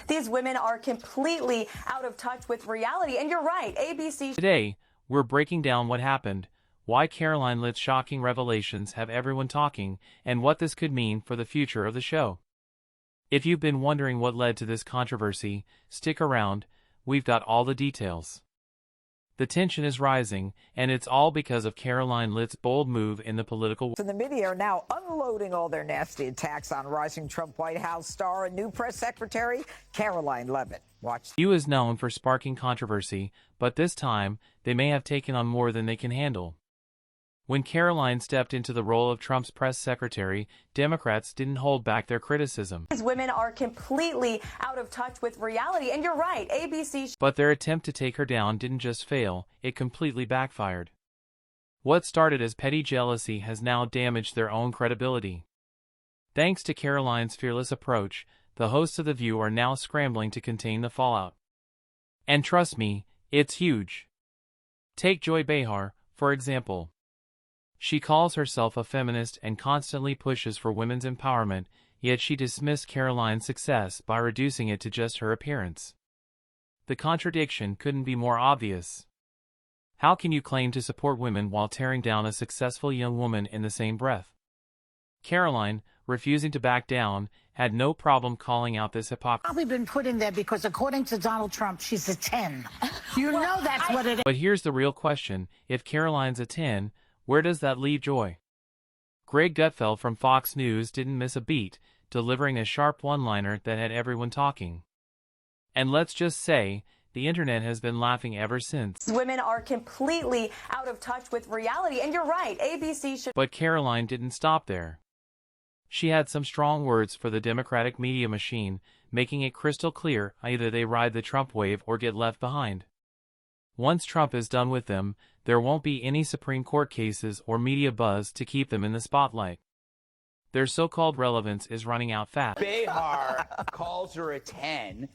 These women are completely out of touch with reality. And you're right, ABC. Today, we're breaking down what happened, why Karoline Leavitt's shocking revelations have everyone talking, and what this could mean for the future of the show. If you've been wondering what led to this controversy, stick around, we've got all the details. The tension is rising, and it's all because of Karoline Leavitt's bold move in the political world. The media are now unloading all their nasty attacks on rising Trump White House star and new press secretary, Karoline Leavitt. Watch. Hugh is known for sparking controversy, but this time, they may have taken on more than they can handle. When Karoline stepped into the role of Trump's press secretary, Democrats didn't hold back their criticism. These women are completely out of touch with reality, and you're right, ABC. But their attempt to take her down didn't just fail, it completely backfired. What started as petty jealousy has now damaged their own credibility. Thanks to Karoline's fearless approach, the hosts of The View are now scrambling to contain the fallout. And trust me, it's huge. Take Joy Behar, for example. She calls herself a feminist and constantly pushes for women's empowerment, yet she dismissed Karoline's success by reducing it to just her appearance. The contradiction couldn't be more obvious. How can you claim to support women while tearing down a successful young woman in the same breath? Karoline, refusing to back down, had no problem calling out this hypocrisy. Probably been put in there because according to Donald Trump, she's a 10. You know that's what it is. But here's the real question. If Karoline's a 10, where does that leave Joy? Greg Gutfeld from Fox News didn't miss a beat, delivering a sharp one-liner that had everyone talking. And let's just say, the internet has been laughing ever since. Women are completely out of touch with reality, and you're right, ABC should. But Karoline didn't stop there. She had some strong words for the Democratic media machine, making it crystal clear either they ride the Trump wave or get left behind. Once Trump is done with them, there won't be any Supreme Court cases or media buzz to keep them in the spotlight. Their so-called relevance is running out fast. Behar calls her a 10.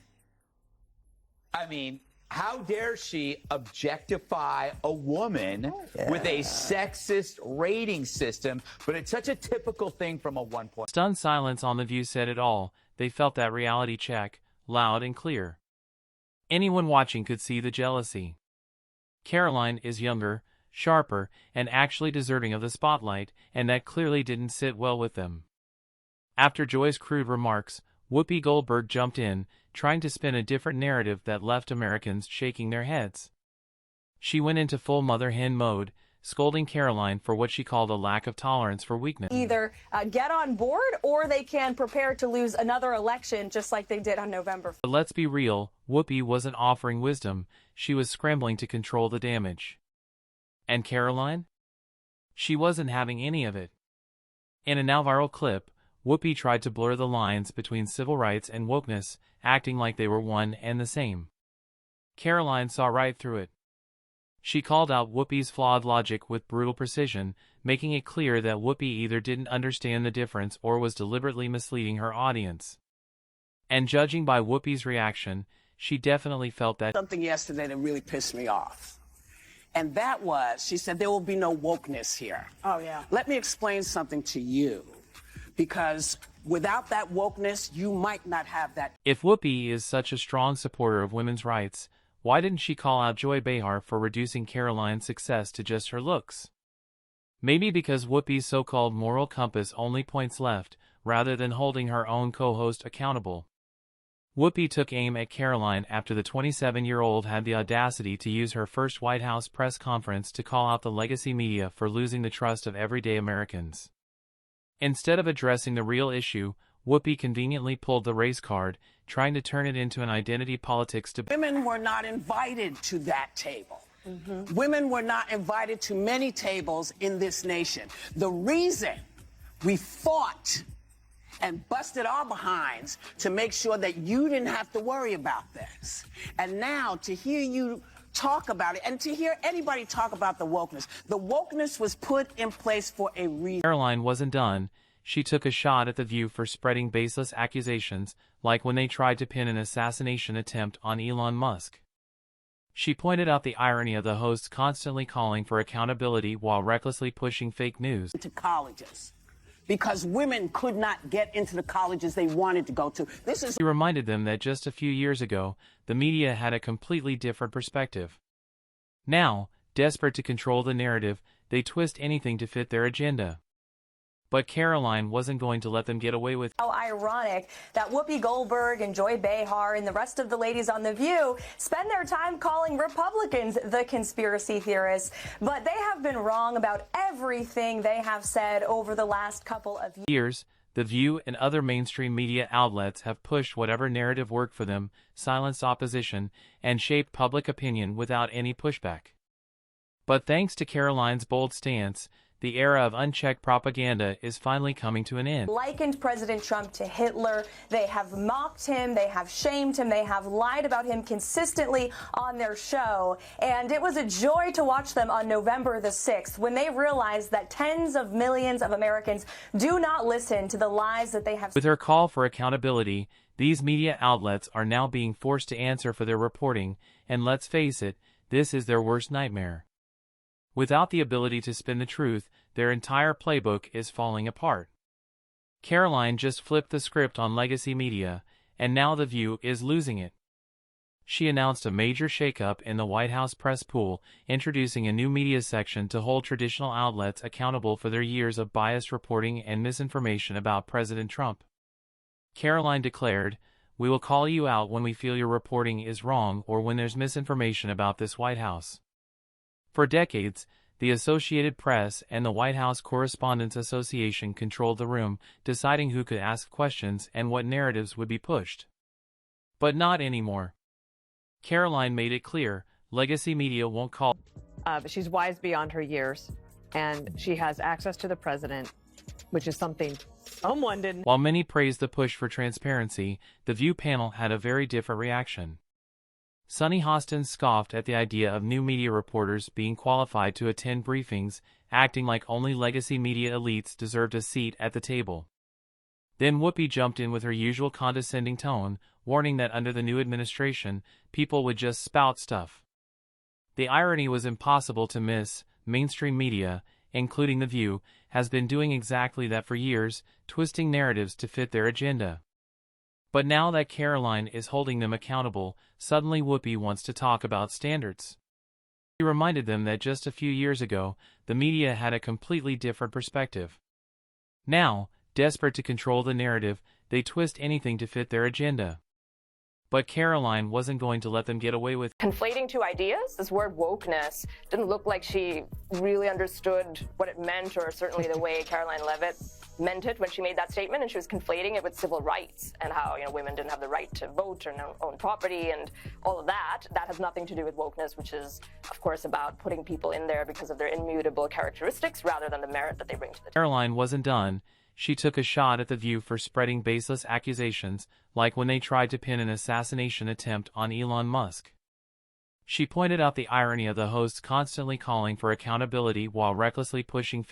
I mean, how dare she objectify a woman with a sexist rating system, but it's such a typical thing from a 1 point. Stunned silence on The View said it all. They felt that reality check, loud and clear. Anyone watching could see the jealousy. Karoline is younger, sharper, and actually deserving of the spotlight, and that clearly didn't sit well with them. After Joy's crude remarks, Whoopi Goldberg jumped in, trying to spin a different narrative that left Americans shaking their heads. She went into full mother hen mode, scolding Karoline for what she called a lack of tolerance for weakness. Either get on board or they can prepare to lose another election just like they did on November. But let's be real, Whoopi wasn't offering wisdom, she was scrambling to control the damage. And Karoline? She wasn't having any of it. In a now viral clip, Whoopi tried to blur the lines between civil rights and wokeness, acting like they were one and the same. Karoline saw right through it. She called out Whoopi's flawed logic with brutal precision, making it clear that Whoopi either didn't understand the difference or was deliberately misleading her audience. And judging by Whoopi's reaction, she definitely felt that. Something yesterday that really pissed me off. And that was, she said, there will be no wokeness here. Oh, yeah. Let me explain something to you. Because without that wokeness, you might not have that. If Whoopi is such a strong supporter of women's rights, why didn't she call out Joy Behar for reducing Karoline's success to just her looks? Maybe because Whoopi's so-called moral compass only points left, rather than holding her own co-host accountable. Whoopi took aim at Karoline after the 27-year-old had the audacity to use her first White House press conference to call out the legacy media for losing the trust of everyday Americans. Instead of addressing the real issue, Whoopi conveniently pulled the race card, trying to turn it into an identity politics debate. Women were not invited to that table. Women were not invited to many tables in this nation. The reason we fought and busted our behinds to make sure that you didn't have to worry about this. And now to hear you talk about it and to hear anybody talk about the wokeness was put in place for a reason. Karoline wasn't done. She took a shot at The View for spreading baseless accusations, like when they tried to pin an assassination attempt on Elon Musk. She pointed out the irony of the hosts constantly calling for accountability while recklessly pushing fake news. To colleges, because women could not get into the colleges they wanted to go to. This is He reminded them that just a few years ago, the media had a completely different perspective. Now, desperate to control the narrative, they twist anything to fit their agenda. But Karoline wasn't going to let them get away with it. How ironic that Whoopi Goldberg and Joy Behar and the rest of the ladies on The View spend their time calling Republicans the conspiracy theorists. But they have been wrong about everything they have said over the last couple of years. The View and other mainstream media outlets have pushed whatever narrative worked for them, silenced opposition, and shaped public opinion without any pushback. But thanks to Karoline's bold stance, the era of unchecked propaganda is finally coming to an end. Likened President Trump to Hitler. They have mocked him. They have shamed him. They have lied about him consistently on their show. And it was a joy to watch them on November the 6th when they realized that tens of millions of Americans do not listen to the lies that they have. With her call for accountability, these media outlets are now being forced to answer for their reporting, and let's face it, this is their worst nightmare. Without the ability to spin the truth, their entire playbook is falling apart. Karoline just flipped the script on legacy media, and now The View is losing it. She announced a major shakeup in the White House press pool, introducing a new media section to hold traditional outlets accountable for their years of biased reporting and misinformation about President Trump. Karoline declared, "We will call you out when we feel your reporting is wrong or when there's misinformation about this White House." For decades, the Associated Press and the White House Correspondents Association controlled the room, deciding who could ask questions and what narratives would be pushed. But not anymore. Karoline made it clear, legacy media won't call. She's wise beyond her years, and she has access to the president, which is something someone didn't. While many praised the push for transparency, the View panel had a very different reaction. Sunny Hostin scoffed at the idea of new media reporters being qualified to attend briefings, acting like only legacy media elites deserved a seat at the table. Then Whoopi jumped in with her usual condescending tone, warning that under the new administration, people would just spout stuff. The irony was impossible to miss. Mainstream media, including The View, has been doing exactly that for years, twisting narratives to fit their agenda. But now that Karoline is holding them accountable, suddenly Whoopi wants to talk about standards. She reminded them that just a few years ago, the media had a completely different perspective. Now, desperate to control the narrative, they twist anything to fit their agenda. But Karoline wasn't going to let them get away with conflating two ideas. This word wokeness didn't look like she really understood what it meant, or certainly the way Karoline Leavitt meant it when she made that statement, and she was conflating it with civil rights and how, women didn't have the right to vote or own property and all of that. That has nothing to do with wokeness, which is, of course, about putting people in there because of their immutable characteristics rather than the merit that they bring to the table. Karoline wasn't done. She took a shot at The View for spreading baseless accusations, like when they tried to pin an assassination attempt on Elon Musk. She pointed out the irony of the hosts constantly calling for accountability while recklessly pushing